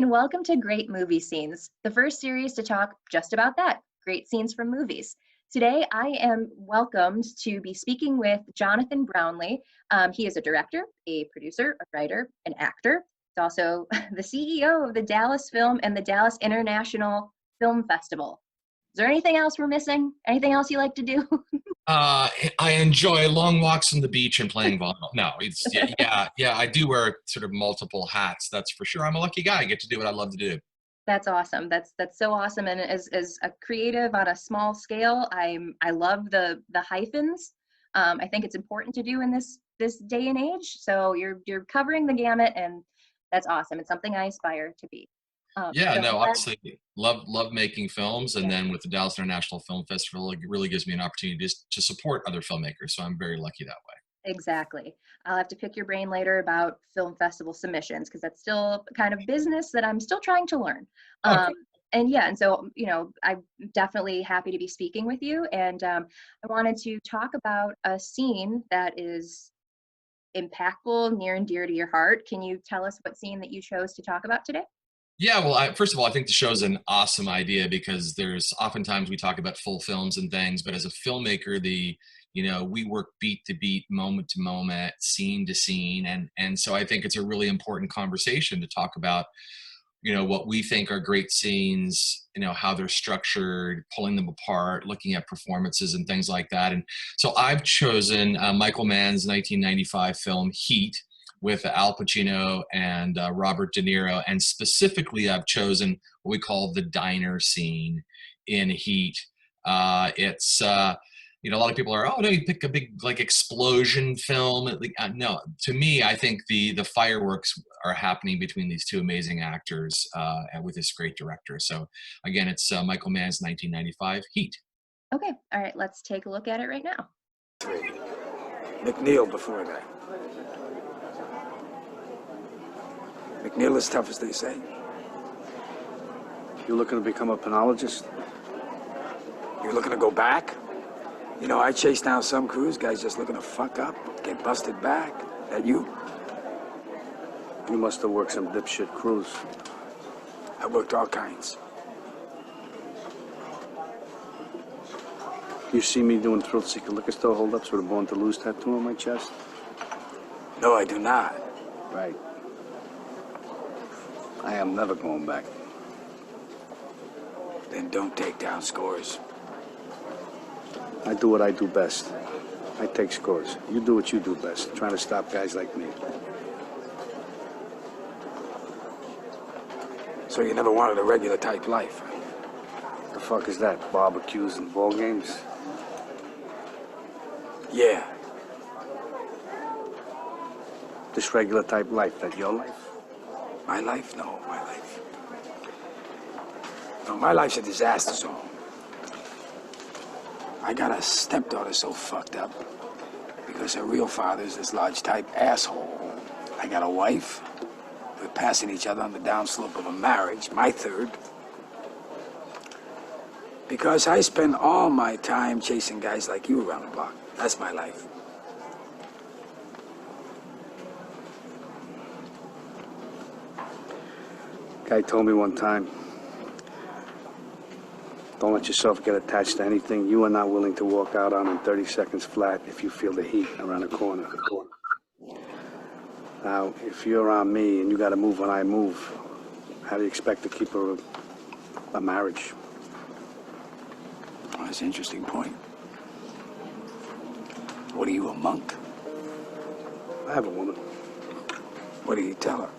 and welcome to Great Movie Scenes, the first series to talk just about that, great scenes from movies. Today, I am welcomed to be speaking with Jonathan Brownlee. He is a director, a producer, a writer, an actor. He's also the CEO of the Dallas Film and the Dallas International Film Festival. Is there anything else we're missing? Anything else you like to do? I enjoy long walks on the beach and playing volleyball. No, it's yeah. I do wear sort of multiple hats. That's for sure. I'm a lucky guy. I get to do what I love to do. That's awesome. That's so awesome. And as a creative on a small scale, I love the hyphens. I think it's important to do in this day and age. So you're covering the gamut, and that's awesome. It's something I aspire to be. Yeah, So no, I'm glad. obviously love making films, and Yeah. then with the Dallas International Film Festival, it really gives me an opportunity to support other filmmakers. So I'm very lucky that way. Exactly. I'll have to pick your brain later about film festival submissions because that's still kind of business that I'm still trying to learn. Okay. Um, and yeah, and so, I'm definitely happy to be speaking with you. And I wanted to talk about a scene that is impactful, near and dear to your heart. Can you tell us what scene that you chose to talk about today? Yeah, well, first of all, I think the show's an awesome idea because there's oftentimes we talk about full films and things, but as a filmmaker, we work beat to beat, moment to moment, scene to scene, and so I think it's a really important conversation to talk about, what we think are great scenes, how they're structured, pulling them apart, looking at performances and things like that. And so I've chosen Michael Mann's 1995 film Heat with Al Pacino and Robert De Niro. And specifically, I've chosen what we call the diner scene in Heat. It's a lot of people are, oh no, you pick a big like explosion film. No, to me, I think the fireworks are happening between these two amazing actors and with this great director. So again, it's Michael Mann's 1995 Heat. Okay. All right. Let's take a look at it right now. McNeil before that. McNeil is tough as they say. You looking to become a penologist? You looking to go back? I chase down some crews, guys just looking to fuck up, get busted back. That you? You must have worked some dipshit crews. I worked all kinds. You see me doing thrill-seeker liquor store holdups with a Born to Lose tattoo on my chest? No, I do not. Right. I am never going back. Then don't take down scores. I do what I do best. I take scores. You do what you do best, trying to stop guys like me. So you never wanted a regular type life? The fuck is that? Barbecues and ball games? Yeah. This regular type life, that your life? My life? No, my life. No, my life's a disaster zone. I got a stepdaughter so fucked up because her real father's this large type asshole. I got a wife. We're passing each other on the downslope of a marriage, my third. Because I spend all my time chasing guys like you around the block. That's my life. Guy told me one time, don't let yourself get attached to anything you are not willing to walk out on in 30 seconds flat if you feel the heat around the corner. Now, if you're around me and you got to move when I move, how do you expect to keep a marriage? Well, that's an interesting point. What are you, a monk? I have a woman. What do you tell her?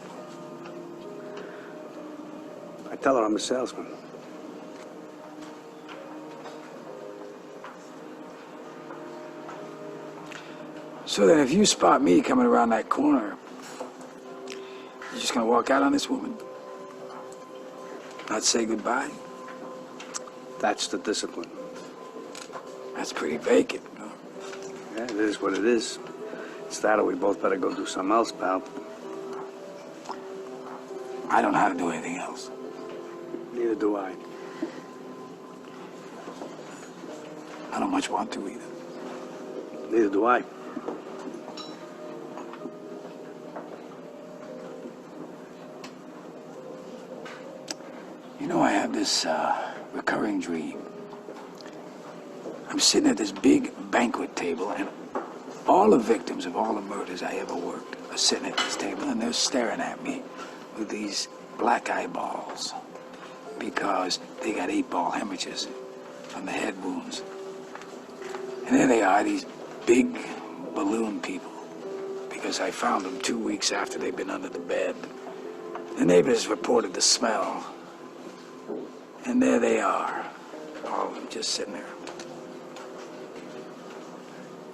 I tell her I'm a salesman. So then if you spot me coming around that corner, you're just gonna walk out on this woman? Not say goodbye? That's the discipline. That's pretty vacant, you know? Yeah, it is what it is. It's that or we both better go do something else, pal. I don't know how to do anything else. Neither do I. I don't much want to either. Neither do I. You know, I have this recurring dream. I'm sitting at this big banquet table, and all the victims of all the murders I ever worked are sitting at this table, and they're staring at me with these black eyeballs because they got 8-ball hemorrhages from the head wounds. And there they are, these big balloon people, because I found them 2 weeks after they'd been under the bed. The neighbors reported the smell. And there they are, all of them just sitting there.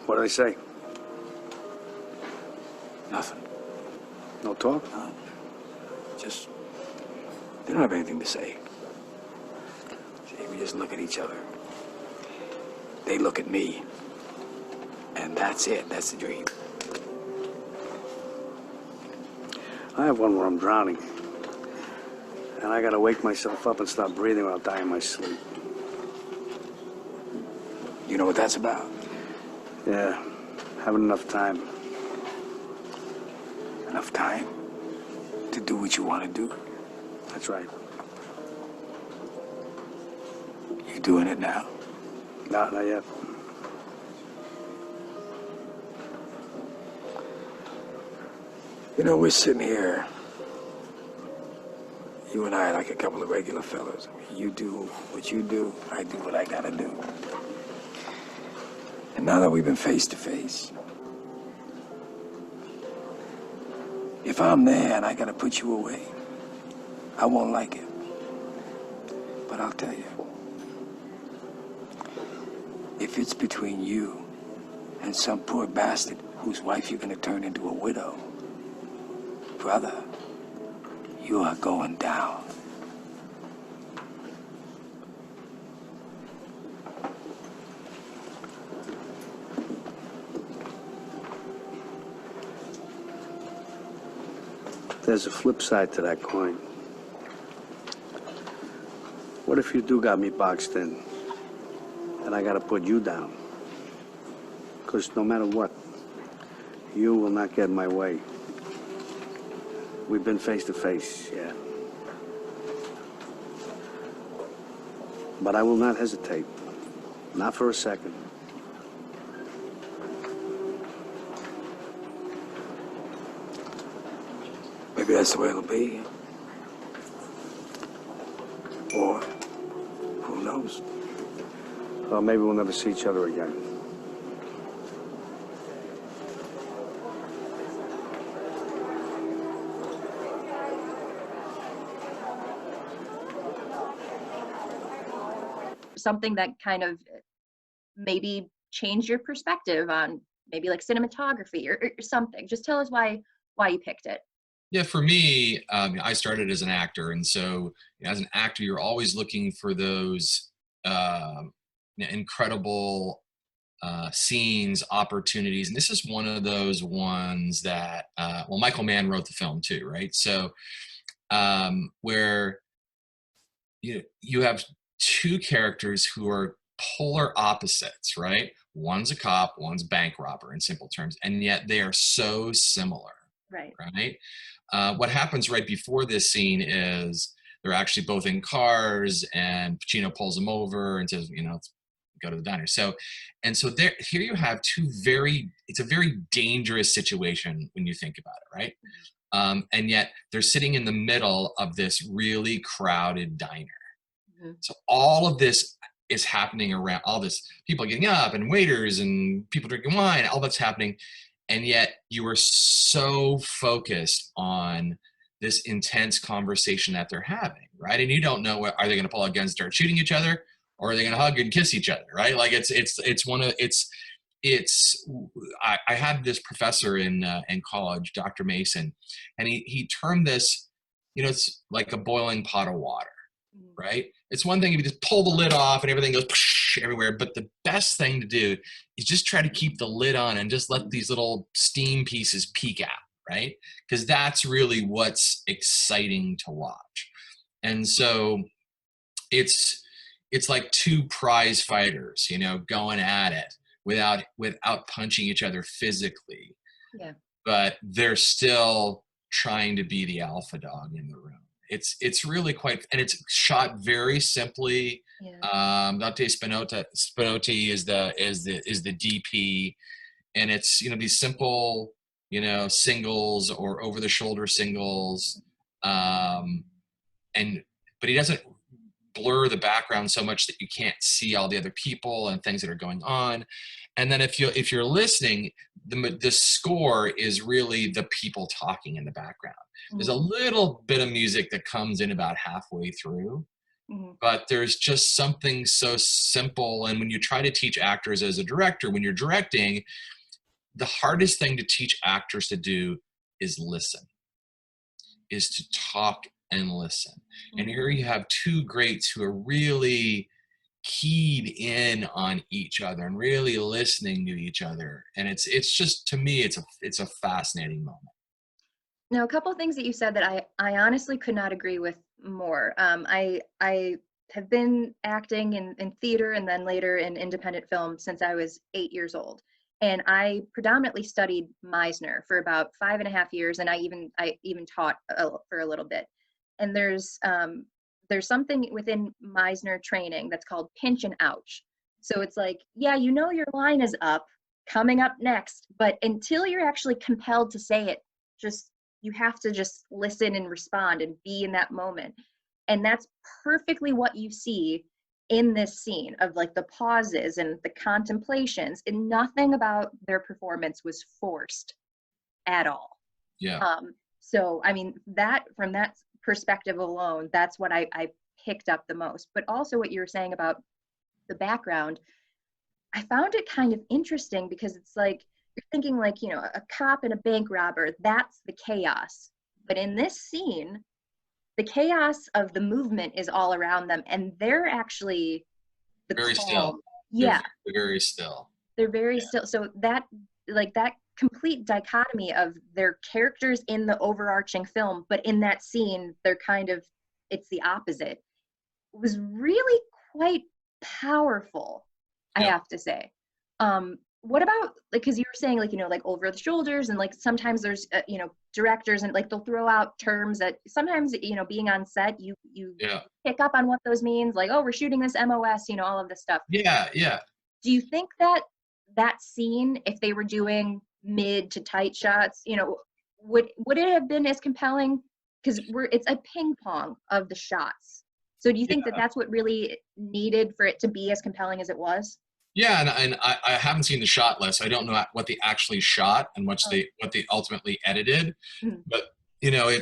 What do they say? Nothing. No talk? No. Just, they don't have anything to say. See, we just look at each other. They look at me. And that's it, that's the dream. I have one where I'm drowning. And I gotta wake myself up and stop breathing while I'll die in my sleep. You know what that's about? Yeah, having enough time. Enough time to do what you want to do. That's right. You doing it now? No, not yet. You know, we're sitting here, you and I are like a couple of regular fellas. I mean, you do what you do, I do what I gotta do. And now that we've been face to face, if I'm there and I gotta put you away, I won't like it. But I'll tell you, if it's between you and some poor bastard whose wife you're gonna turn into a widow, brother, you are going down. There's a flip side to that coin. What if you do got me boxed in and I gotta put you down? Because no matter what, you will not get in my way. We've been face to face, yeah. But I will not hesitate. Not for a second. Maybe that's the way it'll be. Or, who knows? Or maybe we'll never see each other again. Something that kind of maybe changed your perspective on maybe like cinematography or something. Just tell us why you picked it. Yeah, for me, I started as an actor, and so as an actor, you're always looking for those incredible scenes, opportunities, and this is one of those ones that well, Michael Mann wrote the film too, right? So where you have two characters who are polar opposites, right? One's a cop, one's a bank robber in simple terms, and yet they are so similar, Right. right? What happens right before this scene is they're actually both in cars, and Pacino pulls them over and says, let's go to the diner. So there, here you have it's a very dangerous situation when you think about it, right? And yet they're sitting in the middle of this really crowded diner. Mm-hmm. So all of this is happening around, all this people getting up and waiters and people drinking wine, all that's happening. And yet you are so focused on this intense conversation that they're having, right? And you don't know, are they going to pull out guns and start shooting each other, or are they going to hug and kiss each other, right? Like I had this professor in college, Dr. Mason, and he termed this, it's like a boiling pot of water, right? It's one thing if you just pull the lid off and everything goes everywhere, but the best thing to do is just try to keep the lid on and just let these little steam pieces peek out, right? Because that's really what's exciting to watch. And so it's like two prize fighters, going at it without punching each other physically. Yeah. But they're still trying to be the alpha dog in the room. it's really quite, and it's shot very simply. Yeah. Dante Spinotti is the DP, and it's, you know, these simple, you know, singles or over the shoulder singles, um, and but he doesn't blur the background so much that you can't see all the other people and things that are going on. And then if you're listening, the score is really the people talking in the background. There's a Mhm. little bit of music that comes in about halfway through, Mhm. but there's just something so simple. And when you try to teach actors as a director, when you're directing, the hardest thing to teach actors to do is listen, is to talk and listen. And Mhm. here you have two greats who are really keyed in on each other and really listening to each other. And it's just, to me, it's a fascinating moment. Now, a couple of things that you said that I honestly could not agree with more. I have been acting in theater and then later in independent film since I was 8 years old. And I predominantly studied Meisner for about 5.5 years, and I even taught for a little bit. And there's something within Meisner training that's called pinch and ouch. So it's like, yeah, you know your line is up, coming up next, but until you're actually compelled to say it, just you have to just listen and respond and be in that moment. And that's perfectly what you see in this scene of like the pauses and the contemplations, and nothing about their performance was forced at all. Yeah. So I mean, that from that perspective alone, that's what I picked up the most. But also what you were saying about the background, I found it kind of interesting because it's like you're thinking like, you know, a cop and a bank robber, that's the chaos. But in this scene, the chaos of the movement is all around them, and they're actually the Very still. calm. They're Yeah, very still. they're very still. So that, like, that complete dichotomy of their characters in the overarching film, but in that scene, they're kind of, it's the opposite, was really quite powerful, I Yep. have to say. What about, like, because you were saying, like, you know, like over the shoulders, and like sometimes there's you know, directors and like they'll throw out terms that sometimes, you know, being on set, you Yeah. pick up on what those means, like, oh, we're shooting this MOS, you know, all of this stuff. Yeah. Yeah. Do you think that that scene, if they were doing mid to tight shots, you know, would it have been as compelling? Because it's a ping pong of the shots. So do you think that that's what really needed for it to be as compelling as it was? Yeah, and I haven't seen the shot list. So I don't know what they actually shot and Oh, what they ultimately edited. mhm. But you know,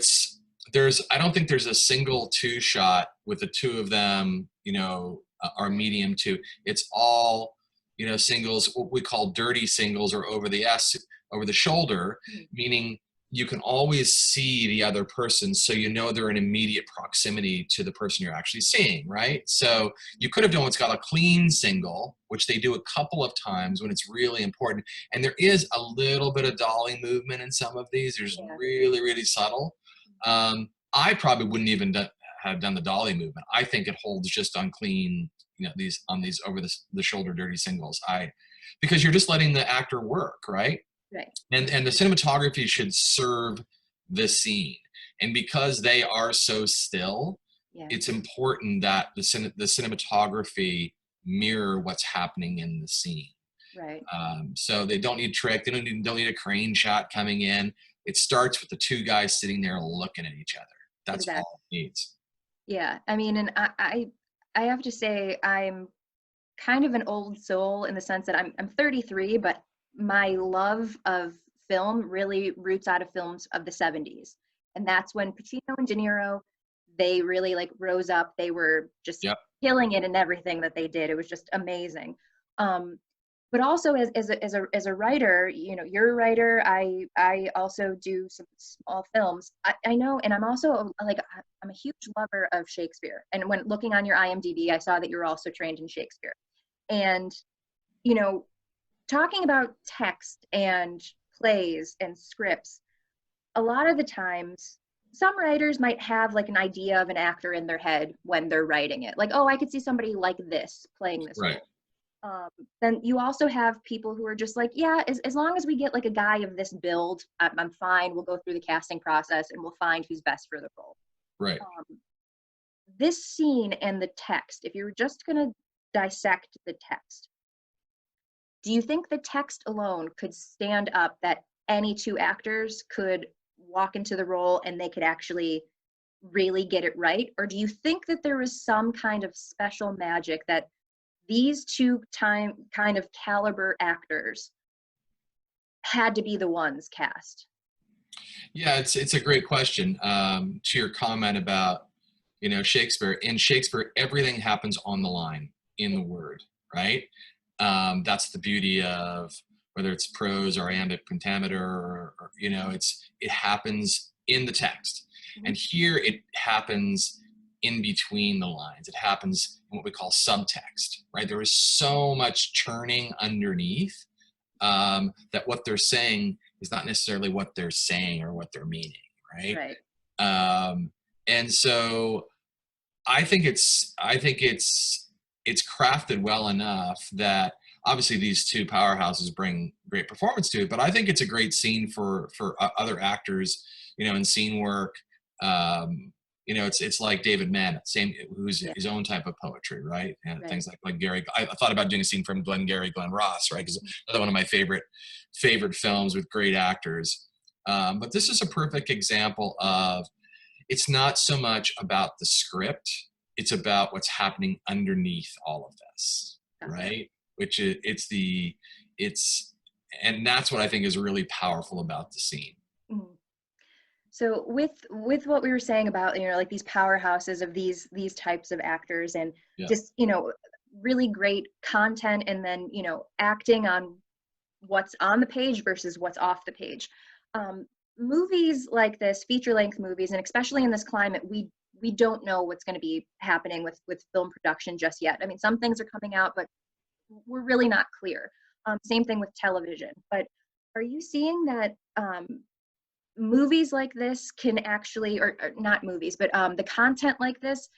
there's, I don't think there's a single two shot with the two of them, you know, are medium two. It's all, you know, singles, what we call dirty singles, or over the shoulder, Mhm. meaning you can always see the other person, so you know they're in immediate proximity to the person you're actually seeing, right? So you could have done what's called a clean single, which they do a couple of times when it's really important. And there is a little bit of dolly movement in some of these. There's Yeah. really, really subtle. I probably wouldn't even have done the dolly movement. I think it holds just on clean, you know, these on these over the shoulder dirty singles. Because you're just letting the actor work, right? Right. And the cinematography should serve the scene. And because they are so still, Yeah. it's important that the cinematography mirror what's happening in the scene. Right. So they don't need trick. They don't need a crane shot coming in. It starts with the two guys sitting there looking at each other. That's Exactly. all it needs. Yeah. I mean, and I have to say I'm kind of an old soul in the sense that I'm 33, but my love of film really roots out of films of the 70s. And that's when Pacino and De Niro, they really like rose up. They were just Yep. killing it in everything that they did. It was just amazing. Um, but also as a writer, you know, you're a writer. I also do some small films. I know, and I'm also like, I'm a huge lover of Shakespeare. And when looking on your IMDb, I saw that you're also trained in Shakespeare. And, you know, talking about text and plays and scripts, a lot of the times, some writers might have like an idea of an actor in their head when they're writing it. Like, oh, I could see somebody like this playing this Right. role. Then you also have people who are just like, yeah, as long as we get like a guy of this build, I'm fine. We'll go through the casting process and we'll find who's best for the role. Right. This scene and the text, if you were just going to dissect the text, do you think the text alone could stand up that any two actors could walk into the role and they could actually really get it right? Or do you think that there was some kind of special magic that these two kind of caliber actors had to be the ones cast? Yeah, it's a great question. To your comment about, Shakespeare. In Shakespeare, everything happens on the line in the word, right? That's the beauty of whether it's prose or iambic pentameter, or it happens in the text. And here it happens in between the lines. It happens in what we call subtext, right? There is so much churning underneath that what they're saying is not necessarily what they're saying or what they're meaning, right? Right. And so I think it's crafted well enough that obviously these two powerhouses bring great performance to it, but I think it's a great scene for other actors, in scene work. It's like David Mamet, who's his own type of poetry, right? And things like Gary. I thought about doing a scene from Glenn Ross, right? Because another one of my favorite films with great actors. But this is a perfect example of, it's not so much about the script, it's about what's happening underneath all of this, right? And that's what I think is really powerful about the scene. Mm-hmm. So with what we were saying about, like these powerhouses of these types of actors, and just, really great content, and then, acting on what's on the page versus what's off the page. Movies like this, feature-length movies, and especially in this climate, we don't know what's going to be happening with film production just yet. I mean, some things are coming out, but we're really not clear. Same thing with television. But are you seeing that movies like this can actually, or not movies, but the content like this,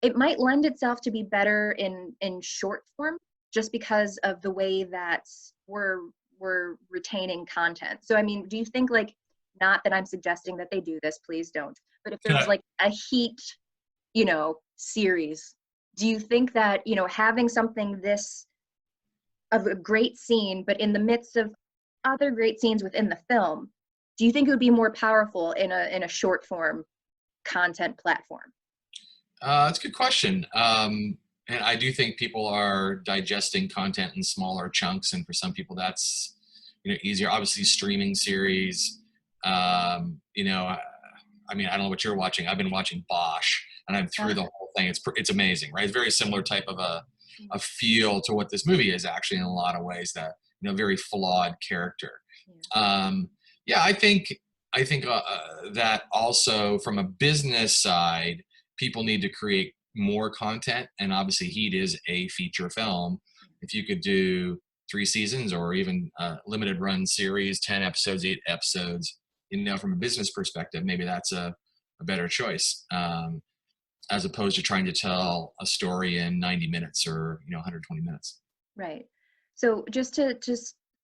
it might lend itself to be better in short form, just because of the way that we're retaining content? So, I mean, do you think, like, not that I'm suggesting that they do this, please don't, but if there's like a Heat, series, do you think that, having something this of a great scene, but in the midst of other great scenes within the film, do you think it would be more powerful in a short form content platform? That's a good question. And I do think people are digesting content in smaller chunks, and for some people that's easier. Obviously, streaming series. I mean, I don't know what you're watching. I've been watching Bosch, and I'm through the whole thing. It's amazing, right? It's very similar type of a feel to what this movie is actually in a lot of ways. That very flawed character. I think that also from a business side, people need to create more content, and obviously Heat is a feature film. If you could do 3 seasons or even a limited run series, 10 episodes, 8 episodes, from a business perspective, maybe that's a better choice, as opposed to trying to tell a story in 90 minutes or 120 minutes. Right. So just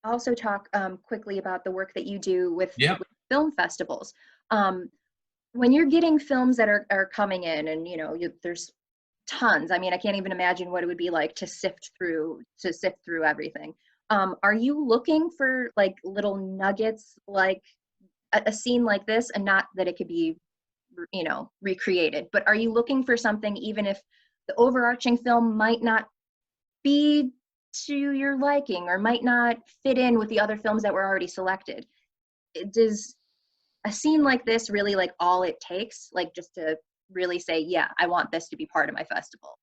also talk quickly about the work that you do with film festivals. When you're getting films that are coming in, and there's tons. I mean, I can't even imagine what it would be like to sift through everything. Are you looking for like little nuggets, like a scene like this, and not that it could be recreated, but are you looking for something, even if the overarching film might not be to your liking or might not fit in with the other films that were already selected? Does a scene like this really, like, all it takes, like, just to really say, yeah, I want this to be part of my festival?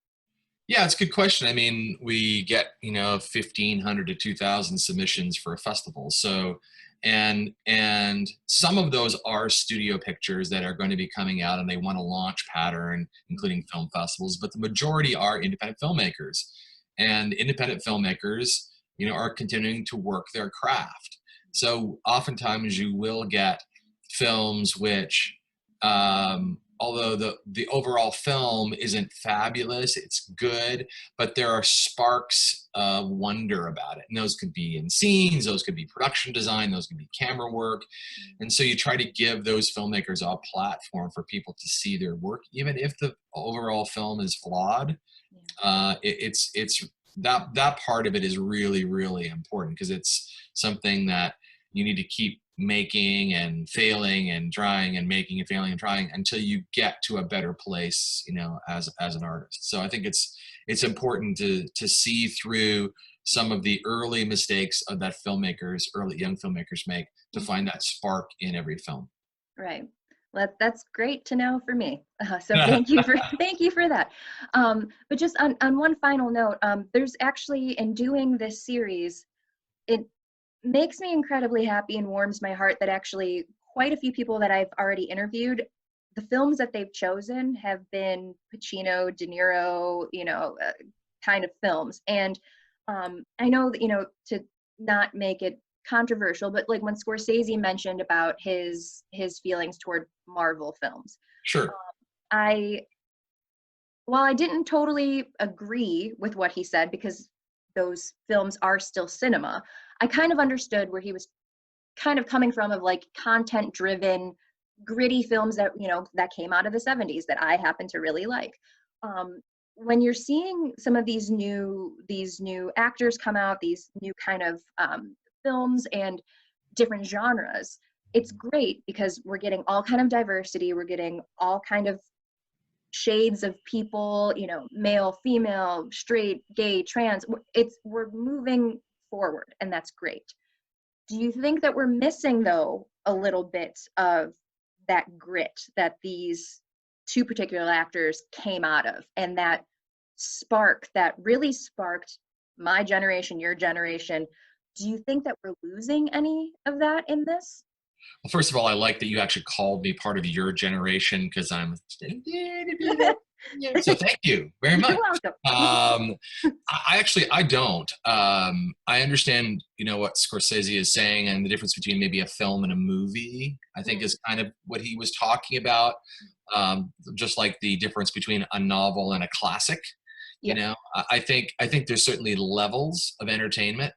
Yeah, it's a good question. I mean, we get 1,500 to 2,000 submissions for a festival. So, and some of those are studio pictures that are going to be coming out, and they want a launch pattern, including film festivals. But the majority are independent filmmakers, and independent filmmakers, are continuing to work their craft. So, oftentimes you will get films which although the overall film isn't fabulous, it's good, but there are sparks of wonder about it. And those could be in scenes, those could be production design, those could be camera work. And so you try to give those filmmakers a platform for people to see their work, even if the overall film is flawed. It's that part of it is really, really important, because it's something that you need to keep making and failing and trying and making and failing and trying until you get to a better place, as an artist. So I think it's important to see through some of the early mistakes that early young filmmakers make, to find that spark in every film. Right. Well, that's great to know for me. So thank you for that. But just on one final note, there's actually, in doing this series, it makes me incredibly happy and warms my heart that actually quite a few people that I've already interviewed, the films that they've chosen have been Pacino, De Niro, kind of films. And I know that, to not make it controversial, but like when Scorsese mentioned about his feelings toward Marvel films, Sure. While I didn't totally agree with what he said, because those films are still cinema, I kind of understood where he was kind of coming from, of like content driven, gritty films that, that came out of the 70s that I happen to really like. When you're seeing some of these new actors come out, these new kind of films and different genres, it's great because we're getting all kind of diversity, we're getting all kind of shades of people, male, female, straight, gay, trans. We're moving forward, and that's great. Do you think that we're missing, though, a little bit of that grit that these two particular actors came out of, and that spark that really sparked my generation, your generation? Do you think that we're losing any of that in this? Well, first of all, I like that you actually called me part of your generation, because I'm so thank you very much. You're welcome. I don't. I understand, what Scorsese is saying, and the difference between maybe a film and a movie, I think is kind of what he was talking about. Just like the difference between a novel and a classic. Yeah. I think there's certainly levels of entertainment.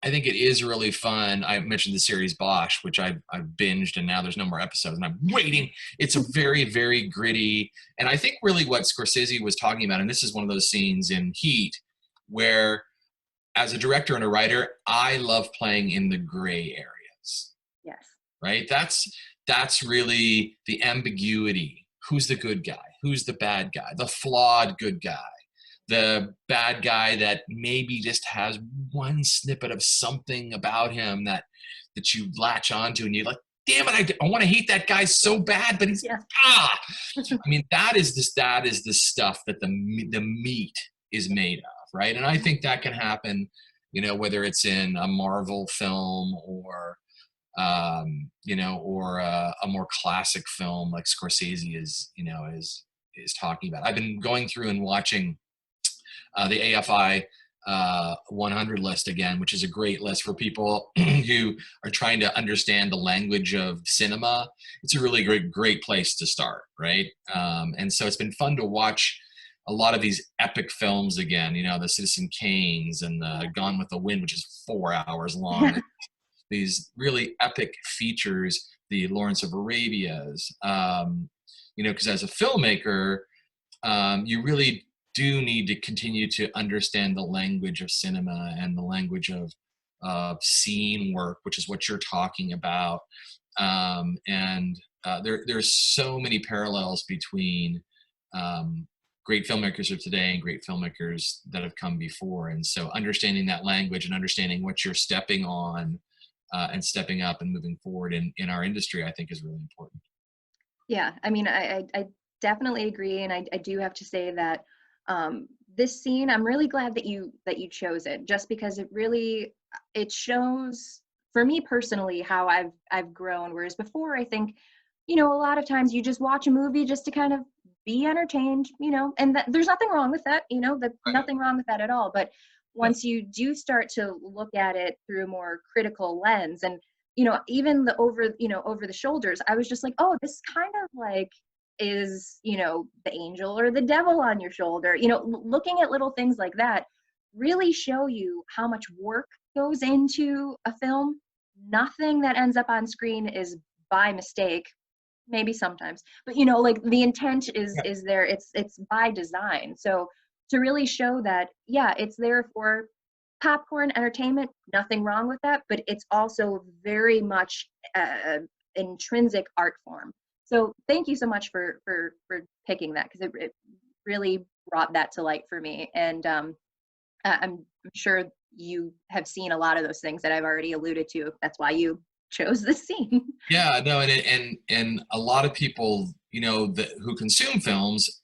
I think it is really fun. I mentioned the series Bosch, which I've binged, and now there's no more episodes, and I'm waiting. It's a very, very gritty. And I think really what Scorsese was talking about, and this is one of those scenes in Heat, where as a director and a writer, I love playing in the gray areas. Yes. Right? That's really the ambiguity. Who's the good guy? Who's the bad guy? The flawed good guy. The bad guy that maybe just has one snippet of something about him that you latch onto, and you're like, damn it, I want to hate that guy so bad, but he's I mean, that is the stuff that the meat is made of, right? And I think that can happen, whether it's in a Marvel film or or a more classic film like Scorsese is talking about. I've been going through and watching the AFI 100 list again, which is a great list for people who are trying to understand the language of cinema. It's a really great place to start, right? And so it's been fun to watch a lot of these epic films again, the Citizen Kanes and the Gone with the Wind, which is 4 hours long. These really epic features, the Lawrence of Arabia's, because as a filmmaker, you really do need to continue to understand the language of cinema and the language of scene work, which is what you're talking about. There's so many parallels between great filmmakers of today and great filmmakers that have come before. And so understanding that language and understanding what you're stepping on and stepping up and moving forward in our industry, I think is really important. Yeah, I mean, I definitely agree. And I do have to say that this scene, I'm really glad that you chose it, just because it shows, for me personally, how I've grown. Whereas before, I think, a lot of times you just watch a movie just to kind of be entertained, and there's nothing wrong with that, nothing wrong with that at all. But once you do start to look at it through a more critical lens, and even the over the shoulders, I was just like, oh, this kind of like is, the angel or the devil on your shoulder. Looking at little things like that really show you how much work goes into a film. Nothing that ends up on screen is by mistake, maybe sometimes, but like the intent is there. It's by design. So to really show that, yeah, it's there for popcorn entertainment, nothing wrong with that, but it's also very much intrinsic art form. So thank you so much for picking that, because it really brought that to light for me. And I'm sure you have seen a lot of those things that I've already alluded to. That's why you chose the scene. Yeah, no, and a lot of people, who consume films,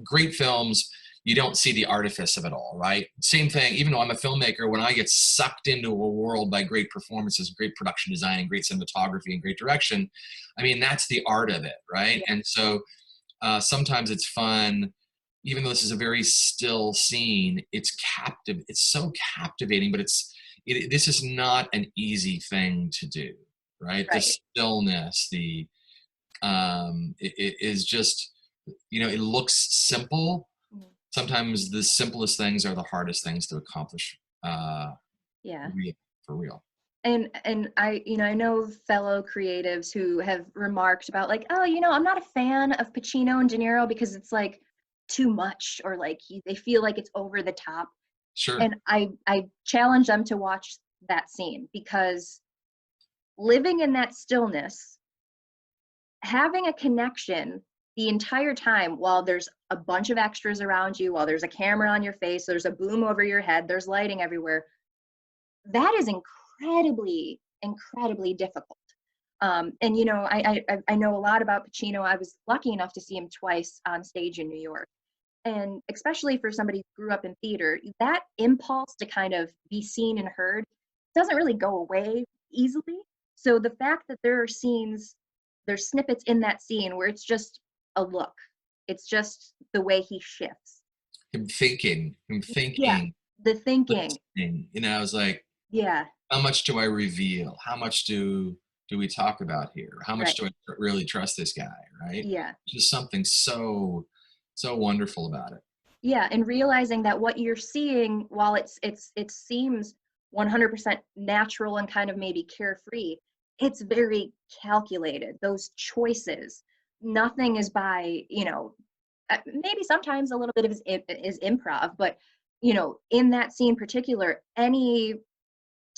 great films, you don't see the artifice of it all, right? Same thing, even though I'm a filmmaker, when I get sucked into a world by great performances, great production design, and great cinematography, and great direction, I mean, that's the art of it, right? Yeah. And so sometimes it's fun, even though this is a very still scene, it's so captivating, but this is not an easy thing to do, right? The stillness, it is just, it looks simple. Sometimes the simplest things are the hardest things to accomplish. Yeah. For real. And I know fellow creatives who have remarked about like, oh, I'm not a fan of Pacino and De Niro because it's like too much, or like they feel like it's over the top. Sure. And I challenge them to watch that scene, because living in that stillness, having a connection the entire time while there's a bunch of extras around you, while there's a camera on your face, there's a boom over your head, there's lighting everywhere, that is incredibly, incredibly difficult. And I know a lot about Pacino. I was lucky enough to see him twice on stage in New York. And especially for somebody who grew up in theater, that impulse to kind of be seen and heard doesn't really go away easily. So the fact that there's snippets in that scene where it's just a look, it's just the way he shifts. Him thinking. Yeah, the thinking. I was like, yeah. How much do I reveal? How much do we talk about here? How much do I really trust this guy, right? Yeah. Just something so wonderful about it. Yeah, and realizing that what you're seeing, while it seems 100% natural and kind of maybe carefree, it's very calculated. Those choices, nothing is by, maybe sometimes a little bit of is improv, but in that scene in particular, any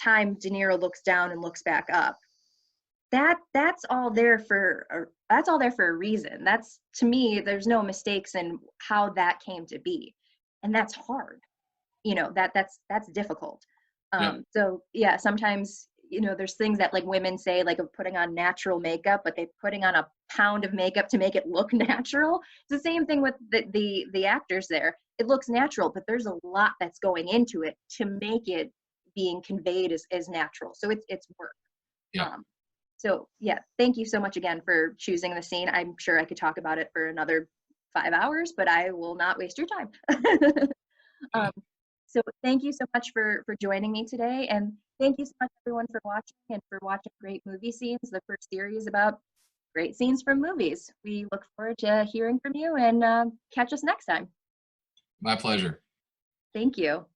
time De Niro looks down and looks back up, that's all there for a reason. That's, to me, there's no mistakes in how that came to be, and that's hard. That's difficult. So yeah, sometimes there's things that like women say, like of putting on natural makeup, but they're putting on a pound of makeup to make it look natural. It's the same thing with the actors there. It looks natural, but there's a lot that's going into it to make it being conveyed as natural. So it's work. Yeah. So yeah, thank you so much again for choosing the scene. I'm sure I could talk about it for another 5 hours, but I will not waste your time. So thank you so much for joining me today. And thank you so much everyone for watching and for watching Great Movie Scenes, the first series about great scenes from movies. We look forward to hearing from you, and catch us next time. My pleasure. Thank you.